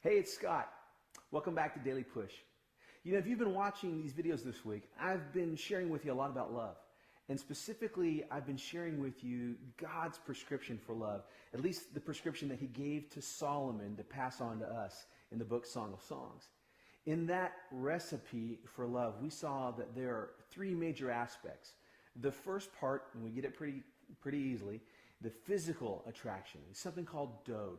Hey, it's Scott. Welcome back to Daily Push. You know, if you've been watching these videos this week, I've been sharing with you a lot about love. And specifically, I've been sharing with you God's prescription for love, at least the prescription that he gave to Solomon to pass on to us in the book Song of Songs. In that recipe for love, we saw that there are three major aspects. The first part, and we get it pretty easily, the physical attraction, is something called dode.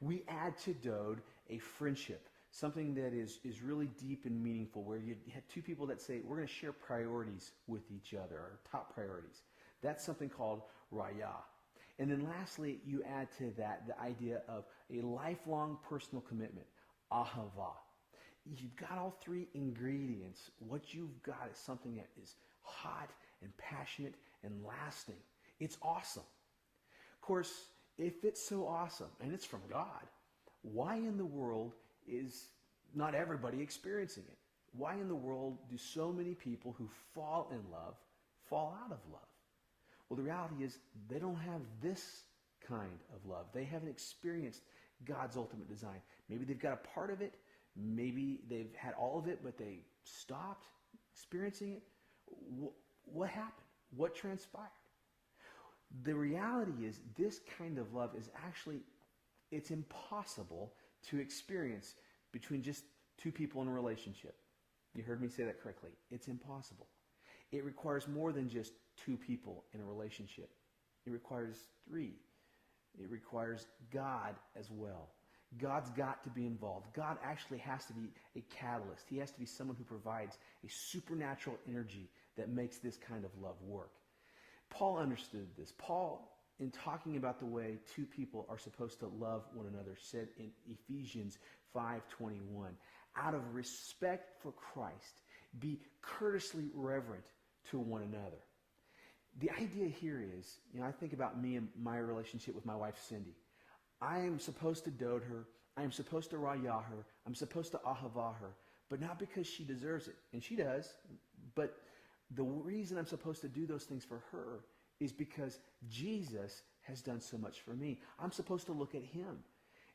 We add to dode a friendship, something that is really deep and meaningful, where you have two people that say, we're going to share priorities with each other, our top priorities. That's something called raya. And then lastly, you add to that the idea of a lifelong personal commitment, ahava. You've got all three ingredients. What you've got is something that is hot and passionate and lasting. It's awesome. Of course, if it's so awesome and it's from God, why in the world is not everybody experiencing it? Why in the world do so many people who fall in love fall out of love? Well, the reality is they don't have this kind of love. They haven't experienced God's ultimate design. Maybe they've got a part of it. Maybe they've had all of it, but they stopped experiencing it. What happened? What transpired? The reality is this kind of love is actually, it's impossible to experience between just two people in a relationship. You heard me say that correctly. It's impossible. It requires more than just two people in a relationship. It requires three. It requires God as well. God's got to be involved. God actually has to be a catalyst. He has to be someone who provides a supernatural energy that makes this kind of love work. Paul understood this. Paul, in talking about the way two people are supposed to love one another, said in Ephesians 5:21, out of respect for Christ, be courteously reverent to one another. The idea here is, I think about me and my relationship with my wife, Cindy. I am supposed to dode her. I am supposed to raya her. I'm supposed to ahava her, but not because she deserves it, and she does, but the reason I'm supposed to do those things for her is because Jesus has done so much for me. I'm supposed to look at him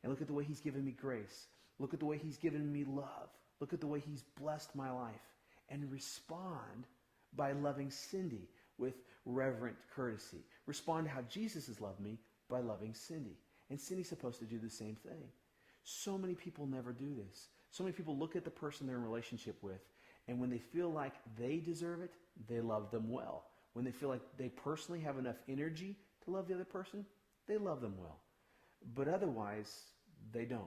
and look at the way he's given me grace. Look at the way he's given me love. Look at the way he's blessed my life and respond by loving Cindy with reverent courtesy. Respond to how Jesus has loved me by loving Cindy. And Cindy's supposed to do the same thing. So many people never do this. So many people look at the person they're in a relationship with, and when they feel like they deserve it, they love them well. When they feel like they personally have enough energy to love the other person, they love them well. But otherwise, they don't.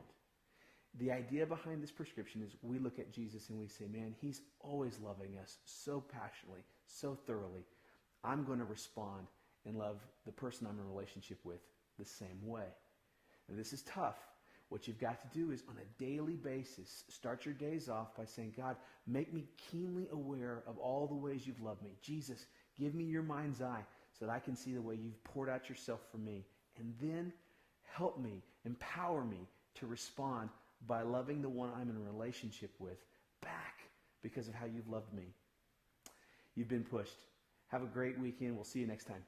The idea behind this prescription is we look at Jesus and we say, man, he's always loving us so passionately, so thoroughly. I'm going to respond and love the person I'm in a relationship with the same way. Now, this is tough. What you've got to do is on a daily basis, start your days off by saying, God, make me keenly aware of all the ways you've loved me. Jesus, give me your mind's eye so that I can see the way you've poured out yourself for me. And then help me, empower me to respond by loving the one I'm in a relationship with back because of how you've loved me. You've been pushed. Have a great weekend. We'll see you next time.